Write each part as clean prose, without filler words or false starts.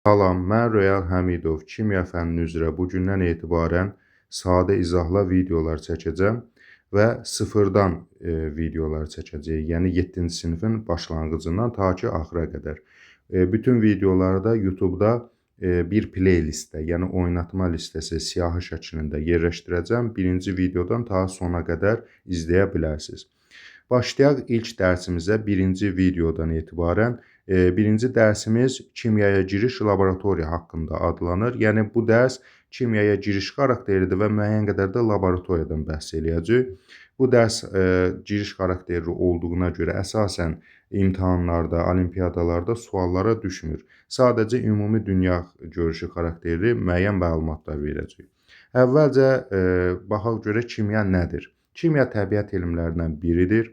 Salam, mən Royal Həmidov, kimya fənni üzrə bugündən etibarən sadə izahla videolar çəkəcəm və sıfırdan videolar çəkəcəyik. Yəni 7-ci sinifin başlanğıcından ta ki axıra qədər. Bütün videoları da YouTube-da bir playlistdə, yəni oynatma listəsi siyahı şəklində yerləşdirəcəm. Birinci videodan ta sona qədər izləyə bilərsiniz. Başlayaq ilk dərsimizə birinci videodan etibarən. Birinci dərsimiz kimyaya giriş laboratoriya haqqında adlanır. Yəni bu dərs kimyaya giriş xarakteridir və müəyyən qədər də laboratoriyadan bəhs eləyəcək. Bu dərs giriş xarakterli olduğuna görə əsasən imtahanlarda, olimpiyadalarda suallara düşmür. Sadəcə ümumi dünya görüşü xarakterli müəyyən məlumatlar verəcək. Əvvəlcə baxaq görək kimya nədir? Kimya təbiət elmlərindən biridir.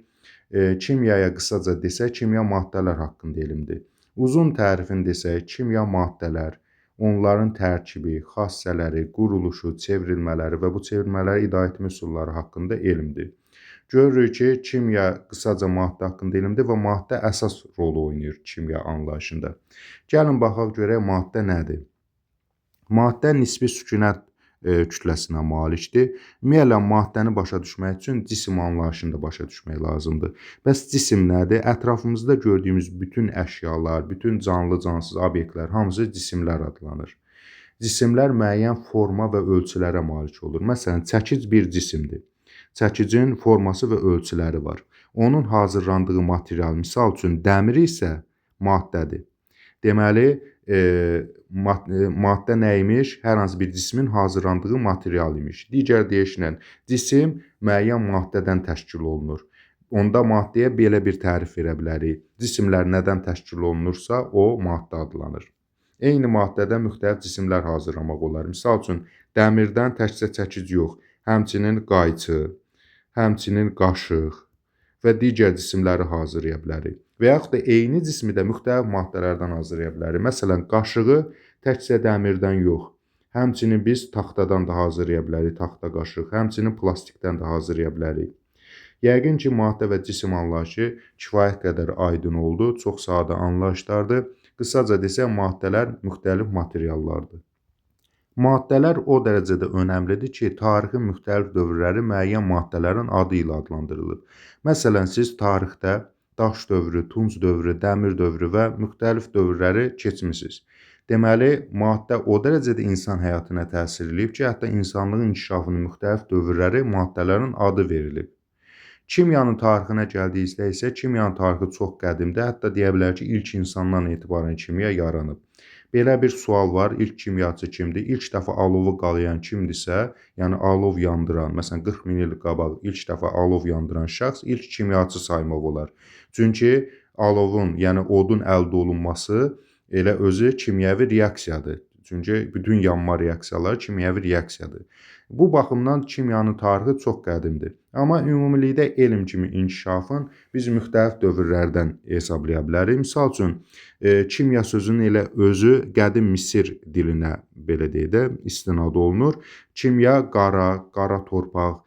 Kimyaya qısaca desək, kimya maddələr haqqında elmdir. Uzun tərifini desək, kimya maddələr, onların tərkibi, xassələri, quruluşu, çevrilmələri və bu çevrilmələri idarə etmə üsulları haqqında elmdir. Görürük ki, kimya qısaca maddə haqqında elmdir və maddə əsas rol oynayır kimya anlayışında. Gəlin baxaq görək maddə nədir? Maddə nisbi sükunət kütləsinə malikdir. Ümumiyyətlə, maddəni başa düşmək üçün cisim anlayışını da başa düşmək lazımdır. Bəs cisim nədir? Ətrafımızda gördüyümüz bütün əşyalar, bütün canlı-cansız obyektlər hamısı cisimlər adlanır. Cisimlər müəyyən forma və ölçülərə malik olur. Məsələn, çəkic bir cisimdir. Çəkicin forması və ölçüləri var. Onun hazırlandığı material, misal üçün dəmir isə maddədir. Deməli, maddə nə imiş? Hər hansı bir cismin hazırlandığı material imiş. Digər deyişlə, cisim müəyyən maddədən təşkil olunur. Onda maddəyə belə bir tərif verə bilərik. Cisimlər nədən təşkil olunursa, o maddə adlanır. Eyni maddədən müxtəlif cisimlər hazırlamaq olar. Misal üçün, dəmirdən təkcə çəkic yox, həmçinin qayçı, həmçinin qaşıq və digər cisimləri hazırlaya bilərik. Və yaxud da eyni cismi də müxtəlif maddələrdən hazırlaya bilərik. Məsələn, qaşığı təkcə dəmirdən yox, həmçinin biz taxtadan da hazırlaya bilərik, taxta qaşıq, həmçinin plastikdən də hazırlaya bilərik. Yəqin ki, maddə və cisim anlayışı kifayət qədər aydın oldu, çox sadə anlayışlardır. Qısaca desək, maddələr müxtəlif materiallardır. Maddələr o dərəcədə önəmlidir ki, tarixin müxtəlif dövrləri müəyyən maddələrin adı ilə adlandırılıb. Məsələn, siz tarixdə daş dövrü, tunc dövrü, dəmir dövrü və müxtəlif dövrləri keçmisiniz. Deməli, maddə o dərəcədə insan həyatına təsir edib ki, hətta insanlığın inkişafının müxtəlif dövrləri maddələrin adı verilib. Kimyanın tarixinə gəldiyimizdə isə kimyanın tarixi çox qədimdir. Hətta deyə bilər ki, ilk insandan etibarən kimya yaranıb. Belə bir sual var, ilk kimyaçı kimdir? İlk dəfə alovu qalayan kimdirsə, yəni alov yandıran, məsələn 40 min il qabaq ilk dəfə alov yandıran şəxs ilk kimyaçı saymaq olar. Çünki alovun, yəni odun əldə olunması elə özü kimyəvi reaksiyadır. Çünki bütün yanma reaksiyaları kimyəvi reaksiyadır. Bu baxımdan kimyanın tarixi çox qədimdir. Amma ümumilikdə elm kimi inkişafın biz müxtəlif dövrlərdən hesablaya bilərik. Misal üçün, kimya sözünün elə özü qədim Misir dilinə belə deyək də istinad olunur. Kimya qara torpaq,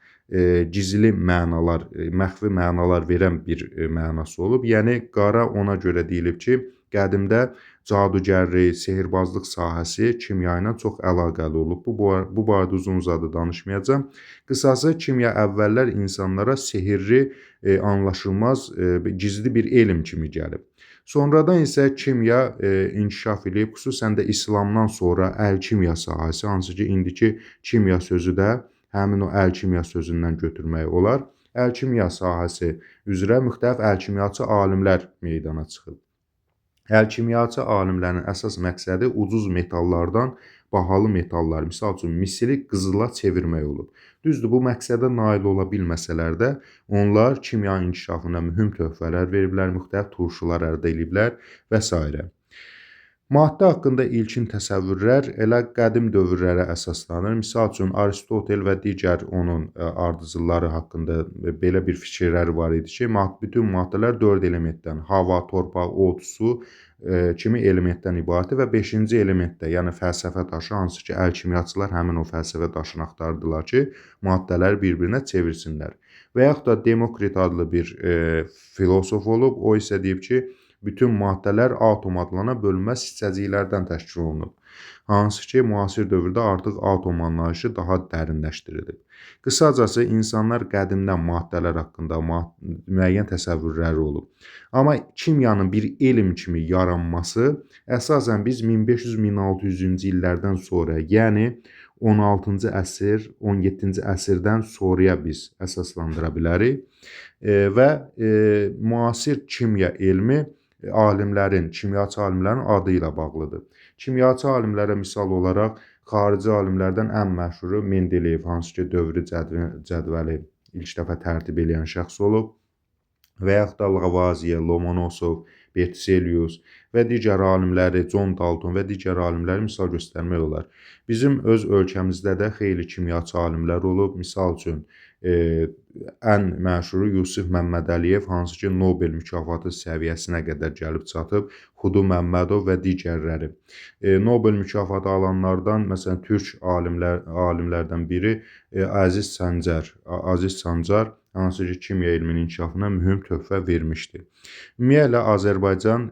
gizli mənalar, məxfi mənalar verən bir mənası olub. Yəni, qara ona görə deyilib ki, qədimdə cadugərlik, sehirbazlıq sahəsi kimya ilə çox əlaqəli olub. Bu barədə uzun-uzadı danışmayacağam. Qısası, kimya əvvəllər insanlara sehirli, anlaşılmaz, gizli bir elm kimi gəlib. Sonradan isə kimya inkişaf edib, xüsusən də İslamdan sonra əl-kimya sahəsi, hansı ki, indiki kimya sözü də həmin o əl-kimya sözündən götürmək olar. Əl-kimya sahəsi üzrə müxtəlif əl-kimyaçı alimlər meydana çıxıb. Əl-kimyaçı alimlərin əsas məqsədi ucuz metallardan bahalı metallar, misal üçün misili qızıla çevirmək olub. Düzdür, bu məqsədə nail ola bilməsələr də, onlar kimya inkişafına mühüm töhfələr veriblər, müxtəlif turşular əldə ediblər və s. Maddə haqqında ilkin təsəvvürlər elə qədim dövrlərə əsaslanır. Misal üçün, Aristotel və digər onun ardıcılları haqqında belə bir fikirləri var idi ki, bütün maddələr 4 elementdən, hava, torpaq, od, su kimi elementdən ibarətdir və 5-ci elementdə, yəni fəlsəfə daşı, hansı ki, əl-kimyaçılar həmin o fəlsəfə daşını axtardılar ki, maddələr bir-birinə çevirsinlər. Və yaxud da Demokrit adlı bir filosof olub, o isə deyib ki, bütün maddələr atom adlanan bölünməz hissəciklərdən təşkil olunub. Hansı ki, müasir dövrdə artıq atom anlayışı daha dərinləşdirilib. Qısacası, insanlar qədimdən maddələr haqqında müəyyən təsəvvürləri olub. Amma kimyanın bir elm kimi yaranması əsasən biz 1500-1600-cü illərdən sonra, yəni 16-cı əsr, 17-ci əsrdən sonraya biz əsaslandıra bilərik və müasir kimya elmi kimyaçı alimlərin adı ilə bağlıdır. Kimyaçı alimlərə misal olaraq xarici alimlərdən ən məşhuru Mendeleyev, hansı ki, dövrü cədvəli ilk dəfə tərtib edən şəxs olub və yaxud da Lavoisier, Lomonosov, Berzelius və digər alimləri, John Dalton və digər alimləri misal göstərmək olar. Bizim öz ölkəmizdə də xeyli kimyaçı alimlər olub. Misal üçün, ən məşhuru Yusif Məmmədəliyev, hansı ki, Nobel mükafatı səviyyəsinə qədər gəlib çatıb, Xudu Məmmədov və digərləri. Nobel mükafatı alanlardan, məsələn, türk alimlərdən biri Aziz Sancar, hansı ki, kimya elminin inkişafına mühüm töhfə vermişdir. Ümumiyyətlə, Azərbaycan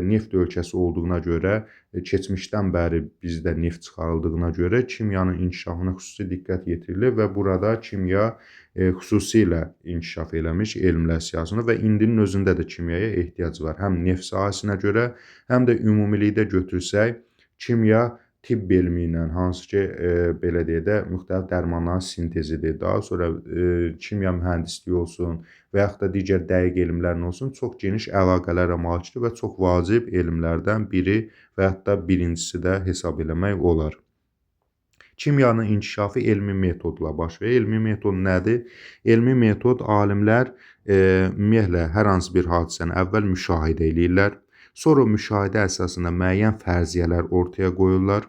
neft ölkəsi olduğuna görə, keçmişdən bəri bizdə neft çıxarıldığına görə kimyanın inkişafına xüsusi diqqət yetirilir və burada kimya xüsusilə inkişaf eləmiş elmlər siyahısında və indinin özündə də kimyaya ehtiyac var. Həm neft sahəsinə görə, həm də ümumilikdə götürsək, kimya tibb elmi ilə, hansı ki, belə deyək də, müxtəlif dərmanların sintezidir, daha sonra kimya mühəndisliyi olsun və yaxud da digər dəqiq elmlərin olsun, çox geniş əlaqələrə malikdir və çox vacib elmlərdən biri və yaxud da birincisi də hesab eləmək olar. Kimyanın inkişafı elmi metodla baş verir. Elmi metod nədir? Elmi metod alimlər ümumiyyətlə hər hansı bir hadisəni əvvəl müşahidə eləyirlər. Sonra müşahidə əsasında müəyyən fərziyyələr ortaya qoyurlar.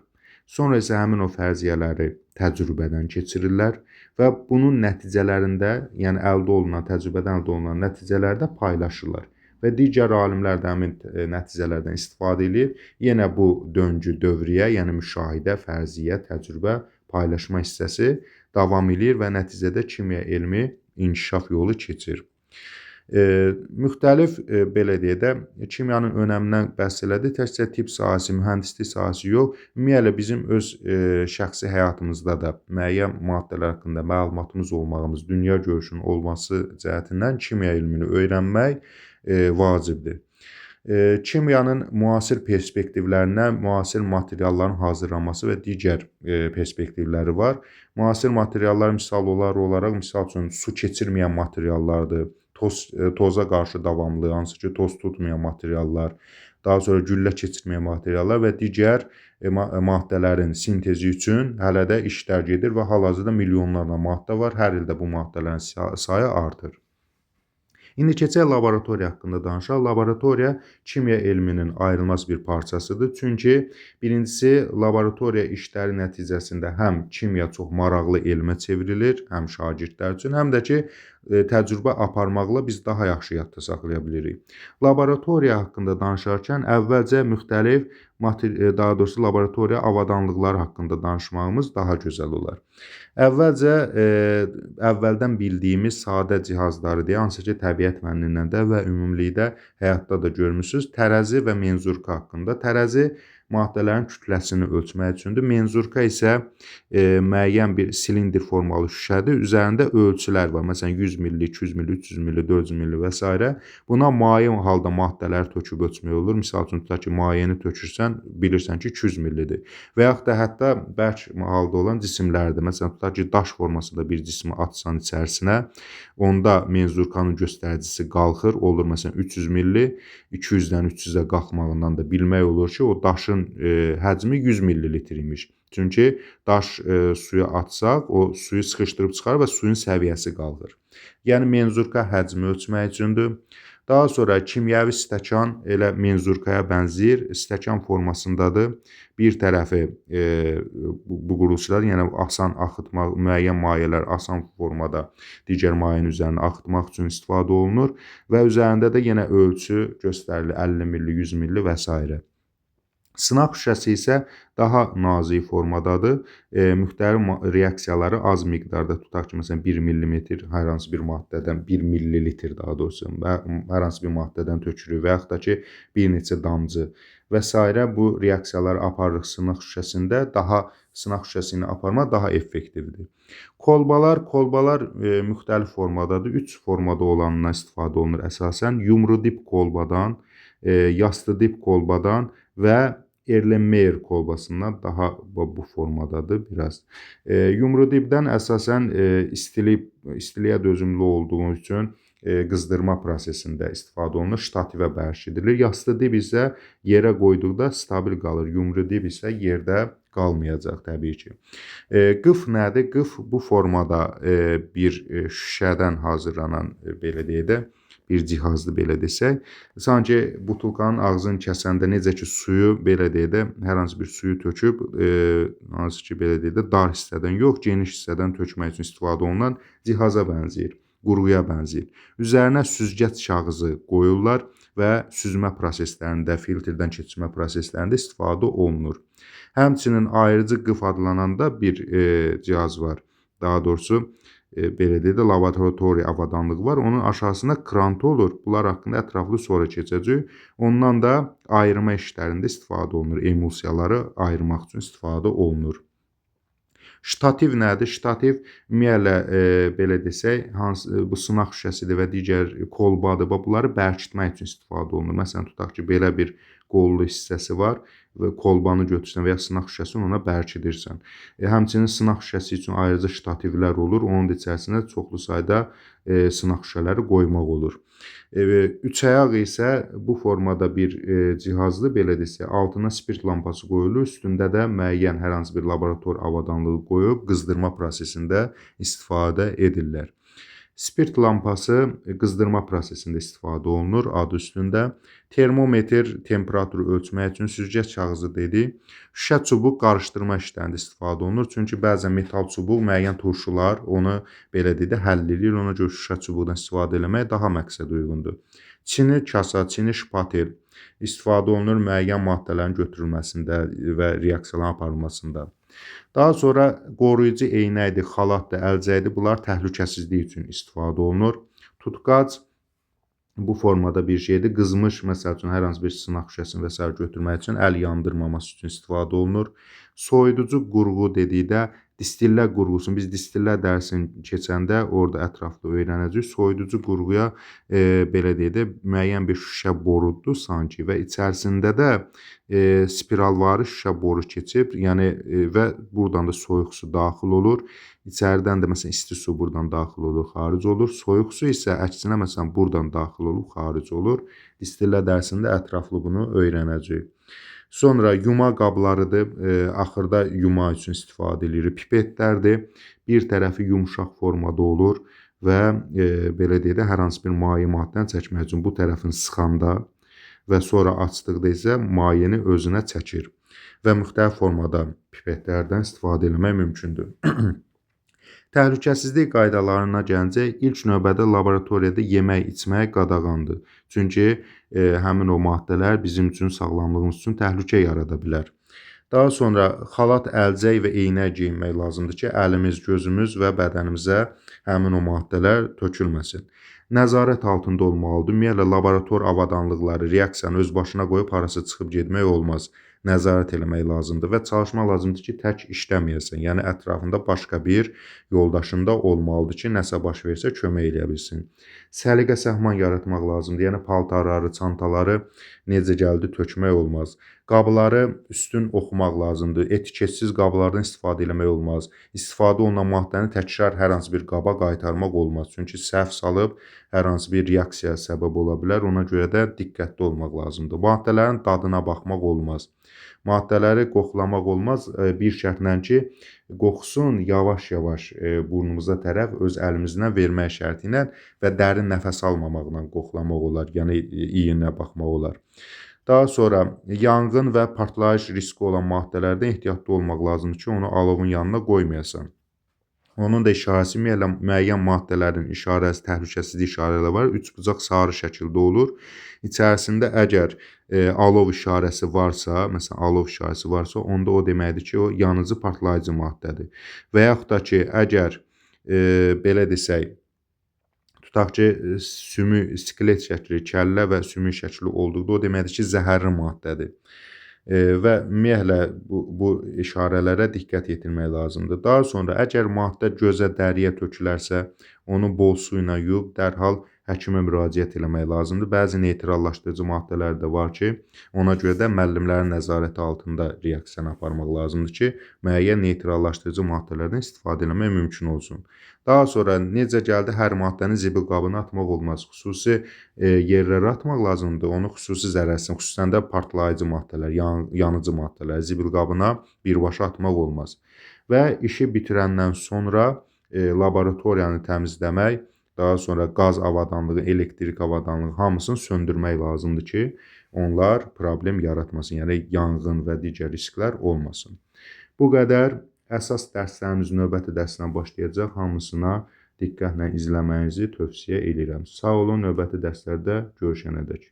Sonra isə həmin o fərziyyələri təcrübədən keçirirlər və bunun nəticələrində, yəni təcrübədən əldə olunan nəticələrdə paylaşırlar. Və digər alimlər də həmin nəticələrdən istifadə edir. Yenə bu döngü dövriyyə, yəni müşahidə, fərziyyə, təcrübə, paylaşma hissəsi davam edir və nəticədə kimya elmi inkişaf yolu keçir. Müxtəlif, belə deyək də, kimyanın önəmindən bəhs elədik. Təkcə tibb sahəsi, mühəndislik sahəsi yox, ümumiyyətlə bizim öz şəxsi həyatımızda da müəyyən maddələr haqqında məlumatımız olmağımız, dünya görüşünün olması cəhətindən kimya elmini öyrənmək vacibdir. Kimyanın müasir perspektivlərindən müasir materialların hazırlanması və digər perspektivləri var. Müasir materiallar misal olaraq, misal üçün, su keçirməyən materiallardır. Toza qarşı davamlı, hansı ki, toz tutmayan materiallar, daha sonra güllə keçirməyən materiallar və digər maddələrin sintezi üçün hələ də işlər gedir və hal-hazırda milyonlarla maddə var. Hər ildə bu maddələrin sayı artır. İndi keçək laboratoriya haqqında danışaq. Laboratoriya kimya elminin ayrılmaz bir parçasıdır. Çünki birincisi, laboratoriya işləri nəticəsində həm kimya çox maraqlı elmə çevrilir, həm şagirdlər üçün, həm də ki, təcrübə aparmaqla biz daha yaxşı yadda saxlaya bilirik. Laboratoriya haqqında danışarkən əvvəlcə müxtəlif, daha doğrusu laboratoriya avadanlıqları haqqında danışmağımız daha gözəl olar. Əvvəldən bildiyimiz sadə cihazları deyə, hansı ki, təbiət fənnindən də və ümumilikdə həyatda da görmüsünüz, tərəzi və menzurka haqqında. Tərəzi maddələrin kütləsini ölçmək üçündür. Menzurka isə müəyyən bir silindr formalı şüşədir. Üzərində ölçülər var. Məsələn, 100 milli, 200 milli, 300 milli, 400 milli və s. Buna maye halda maddələri töküb ölçmək olur. Misal üçün, tutaq ki, mayeni tökürsən, bilirsən ki, 200 millidir. Və yaxud da hətta bərk halda olan cisimlərdir. Məsələn, tutaq ki, daş formasında bir cismi atsan içərisinə, onda menzurkanın göstəricisi qalxır, olur məsələn 300 milli, 200-dən 300-ə qalxmağından da bilmək olur ki, o daşın həcmi 100 millilitr imiş. Çünki daş suya atsaq, o suyu sıxışdırıb çıxarır və suyun səviyyəsi qalxır. Yəni, menzurka həcmi ölçmək üçündür. Daha sonra kimyəvi stəkan elə menzurkaya bənzəyir, stəkan formasındadır. Bir tərəfi bu quruluşlar, yəni asan axıtmaq, müəyyən mayələr asan formada digər mayənin üzərinə axıtmaq üçün istifadə olunur və üzərində də yenə ölçü göstərilir 50 milli, 100 milli və s. Sınaq şüşəsi isə daha nazik formadadır. Müxtəlif reaksiyaları az miqdarda tutaq ki, məsələn 1 millimetr hər hansı bir maddədən, 1 millilitr daha doğrusu və hər hansı bir maddədən tökülür və yaxud da ki, bir neçə damcı və s. bu reaksiyaları aparırıq sınaq şüşəsində, sınaq şüşəsi ilə aparmaq daha effektivdir. Kolbalar müxtəlif formadadır. 3 formada olanından istifadə olunur əsasən. Yumru dip kolbadan, yastı dip kolbadan və Erlenmeyer kolbasından daha bu formadadır biraz. Yumru dibdən əsasən istiliyə dözümlü olduğu üçün qızdırma prosesində istifadə olunur, ştativə bərkidilir. Yastı dib isə yerə qoyduqda stabil qalır. Yumru dib isə yerdə qalmayacaq təbii ki. Qıf nədir? Qıf bu formada bir şüşədən hazırlanan belə deyək də bir cihazdır belə desək. Sanki butulkanın ağzını kəsəndə necə ki suyu belə deyək də hər hansı bir suyu töküb hansı ki belə deyək də dar hissədən yox, geniş hissədən tökmək üçün istifadə olunan cihaza bənzəyir, quruya bənzəyir. Üzərinə süzgəc kağızı qoyurlar və süzmə proseslərində, filtrdən keçirmə proseslərində istifadə olunur. Həmçinin ayırıcı qıf adlananda bir cihaz var. Daha doğrusu belə deyək də laboratoriya avadanlığı var. Onun aşağısında krantı olur. Bunlar haqqında ətraflı sonra keçəcək. Ondan da ayırma işlərində istifadə olunur. Emulsiyaları ayırmaq üçün istifadə olunur. Ştativ nədir? Ştativ ümumiyyətlə belə desək, bu sınaq şüşəsidir və digər kolbadır. Bunları bərkitmək üçün istifadə olunur. Məsələn, tutaq ki, belə bir qollu hissəsi var və kolbanı götürsən və ya sınaq şüşəsini ona bərkidirsən. Həmçinin sınaq şüşəsi üçün ayrıca ştativlər olur. Onun da içərisində çoxlu sayda sınaq şüşələri qoymaq olur. Üç ayaq isə bu formada bir cihazdır, belə desək, altına spirt lampası qoyulur, üstündə də müəyyən hər hansı bir laborator avadanlığı qoyub qızdırma prosesində istifadə edirlər. Spirt lampası qızdırma prosesində istifadə olunur adı üstündə. Termometr temperaturu ölçmək üçün süzgəc kağızı dedik. Şüşə çubuq qarışdırma işlərində istifadə olunur. Çünki bəzən metal çubuq müəyyən turşular onu belə deyək də həll edir. Ona görə şüşə çubuqdan istifadə etmək daha məqsəd uyğundur. Çini kasa, çini şpatel istifadə olunur müəyyən maddələrin götürülməsində və reaksiyaların aparılmasında. Daha sonra qoruyucu eynəkdir, xalatdır, əlcəkdir. Bunlar təhlükəsizlik üçün istifadə olunur. Tutqac bu formada bir şeydir. Qızmış, məsəl üçün, hər hansı bir sınaq şüşəsini və s. götürmək üçün əl yandırmaması üçün istifadə olunur. Soyuducu qurğu dedikdə distillə qurğusunu, biz distillə dərsini keçəndə orada ətraflı öyrənəcəyik. Soyuducu qurğuya belə deyək də müəyyən bir şüşə borudur sanki və içərisində də spiralvari şüşə boru keçib, yəni və buradan da soyuq su daxil olur. İçəridən də məsələn isti su buradan daxil olur, xaric olur. Soyuq su isə əksinə məsələn buradan daxil olub, xaric olur. Distillə dərsində ətraflı bunu öyrənəcəyik. Sonra yuma qablarıdır. Axırda yuma üçün istifadə edilir. Pipetlərdir. Bir tərəfi yumşaq formada olur və belə deyək də hər hansı bir maye maddəni çəkmək üçün bu tərəfini sıxanda və sonra açdıqda isə mayeni özünə çəkir və müxtəlif formada pipetlərdən istifadə etmək mümkündür. Təhlükəsizlik qaydalarına gəlincək, ilk növbədə laboratoriyada yemək, içmək qadağandır. Çünki həmin o maddələr bizim üçün, sağlamlığımız üçün təhlükə yarada bilər. Daha sonra xalat, əlcək və eynək geyinmək lazımdır ki, əlimiz, gözümüz və bədənimizə həmin o maddələr tökülməsin. Nəzarət altında olmalıdır. Ümumiyyətlə, laborator avadanlıqları, reaksiyanı öz başına qoyub harasa çıxıb getmək olmaz. Nəzarət eləmək lazımdır və çalışmaq lazımdır ki, tək işləməyəsən. Yəni, ətrafında başqa bir yoldaşın da olmalıdır ki, nəsə baş versə kömək eləyə bilsin. Səliqə səhman yaratmaq lazımdır. Yəni, paltarları, çantaları necə gəldi tökmək olmaz. Qabları üstün oxumaq lazımdır. Etiketsiz qablardan istifadə eləmək olmaz. İstifadə olunan maddəni təkrar hər hansı bir qaba qaytarmaq olmaz. Çünki səhv salıb hər hansı bir reaksiyaya səbəb ola bilər. Ona görə də diqqətli olmaq lazımdır. Maddələrin dadına baxmaq olmaz. Maddələri qoxulamaq olmaz. Bir şərtlə ki, qoxusun yavaş-yavaş burnumuza tərəf öz əlimizdən vermək şərti ilə və dərin nəfəs almamaqla qoxulamaq olar. Yəni, iyinə baxmaq olar. Daha sonra yanğın və partlayış riski olan maddələrdən ehtiyatlı olmaq lazımdır ki, onu alovun yanına qoymayasan. Onun da işarəsi müəyyən maddələrin işarəsi, təhlükəsizlik işarələri var. Üçbucaq sarı şəkildə olur. İçərisində əgər alov işarəsi varsa, məsələn, alov işarəsi varsa, onda o deməkdir ki, o yanıcı partlayıcı maddədir. Və yaxud da ki, əgər belə desək, tutaq ki, skelet şəkli, kəllə və sümük şəkli olduqda, o deməkdir ki, zəhərli maddədir. Və ümumiyyətlə bu işarələrə diqqət yetirmək lazımdır. Daha sonra əgər maddə gözə, dəriyə tökülərsə, onu bol su ilə yuyub dərhal həkimə müraciət etmək lazımdır. Bəzi neytrallaşdırıcı maddələr də var ki, ona görə də müəllimlərin nəzarəti altında reaksiya aparmaq lazımdır ki, müəyyən neytrallaşdırıcı maddələrdən istifadə etmək mümkün olsun. Daha sonra necə gəldi, hər maddəni zibil qabına atmaq olmaz. Xüsusi yerlərə atmaq lazımdır. Onu xüsusi zərərsiz, xüsusən də partlayıcı maddələr, yanıcı maddələr zibil qabına birbaşa atmaq olmaz. Və işi bitirəndən sonra laboratoriyanı təmizləmək, daha sonra qaz avadanlığı, elektrik avadanlığı hamısını söndürmək lazımdır ki, onlar problem yaratmasın, yəni yanğın və digər risklər olmasın. Bu qədər. Əsas dərslərimiz növbəti dərsdən başlayacaq. Hamısına diqqətlə izləməyinizi tövsiyə edirəm. Sağ olun, növbəti dərslərdə görüşənədək.